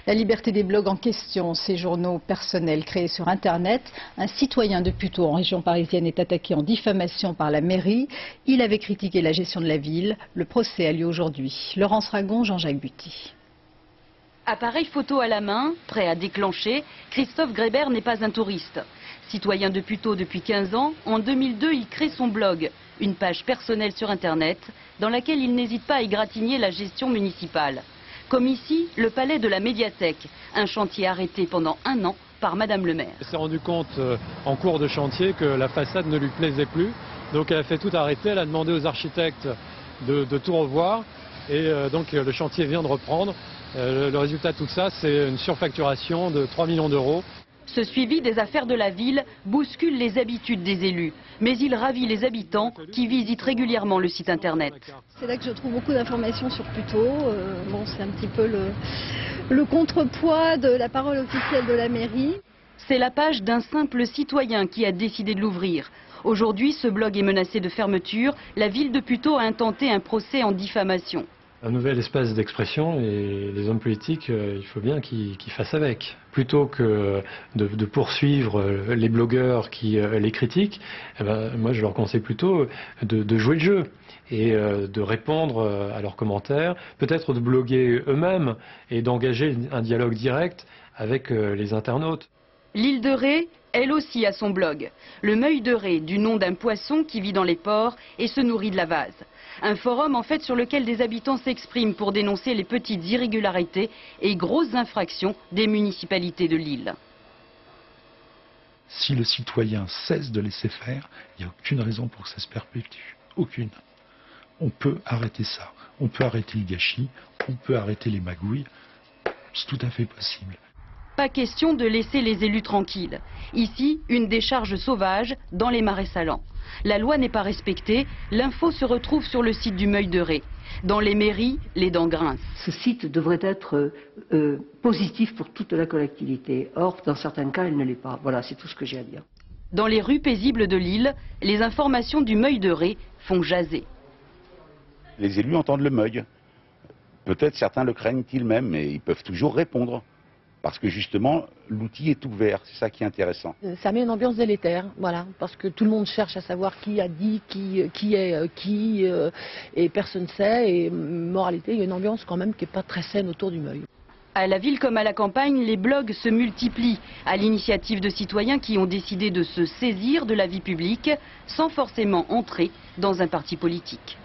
La liberté des blogs en question, ces journaux personnels créés sur Internet. Un citoyen de Puteaux en région parisienne est attaqué en diffamation par la mairie. Il avait critiqué la gestion de la ville. Le procès a lieu aujourd'hui. Laurence Ragon, Jean-Jacques Buty. Appareil photo à la main, prêt à déclencher, Christophe Grébert n'est pas un touriste. Citoyen de Puteaux depuis 15 ans, en 2002, il crée son blog, une page personnelle sur Internet, dans laquelle il n'hésite pas à égratigner la gestion municipale. Comme ici, le palais de la médiathèque, un chantier arrêté pendant 1 an par Madame le maire. Elle s'est rendue compte en cours de chantier que la façade ne lui plaisait plus, donc elle a fait tout arrêter, elle a demandé aux architectes de tout revoir, et donc le chantier vient de reprendre. Le résultat de tout ça, c'est une surfacturation de 3 millions d'euros. Ce suivi des affaires de la ville bouscule les habitudes des élus, mais il ravit les habitants qui visitent régulièrement le site internet. C'est là que je trouve beaucoup d'informations sur Puteaux. Bon, c'est un petit peu le contrepoids de la parole officielle de la mairie. C'est la page d'un simple citoyen qui a décidé de l'ouvrir. Aujourd'hui, ce blog est menacé de fermeture. La ville de Puteaux a intenté un procès en diffamation. Un nouvel espace d'expression et les hommes politiques, il faut bien qu'ils fassent avec. Plutôt que de poursuivre les blogueurs qui les critiquent, eh ben, moi je leur conseille plutôt de jouer le jeu et de répondre à leurs commentaires, peut-être de bloguer eux-mêmes et d'engager un dialogue direct avec les internautes. L'île de Ré, elle aussi a son blog. Le Meuil de Ré, du nom d'un poisson qui vit dans les ports et se nourrit de la vase. Un forum en fait sur lequel des habitants s'expriment pour dénoncer les petites irrégularités et grosses infractions des municipalités de l'île. Si le citoyen cesse de laisser faire, il n'y a aucune raison pour que ça se perpétue. Aucune. On peut arrêter ça. On peut arrêter le gâchis, on peut arrêter les magouilles. C'est tout à fait possible. Pas question de laisser les élus tranquilles. Ici, une décharge sauvage dans les marais salants. La loi n'est pas respectée, l'info se retrouve sur le site du Meuil de Ré. Dans les mairies, les dents grincent. Ce site devrait être positif pour toute la collectivité. Or, dans certains cas, il ne l'est pas. Voilà, c'est tout ce que j'ai à dire. Dans les rues paisibles de l'île, les informations du Meuil de Ré font jaser. Les élus entendent le Meuil. Peut-être certains le craignent-ils même, mais ils peuvent toujours répondre. Parce que justement, l'outil est ouvert, c'est ça qui est intéressant. Ça met une ambiance délétère, voilà, parce que tout le monde cherche à savoir qui a dit, qui est qui, et personne ne sait. Et moralité, il y a une ambiance quand même qui n'est pas très saine autour du Meuil. À la ville comme à la campagne, les blogs se multiplient à l'initiative de citoyens qui ont décidé de se saisir de la vie publique sans forcément entrer dans un parti politique.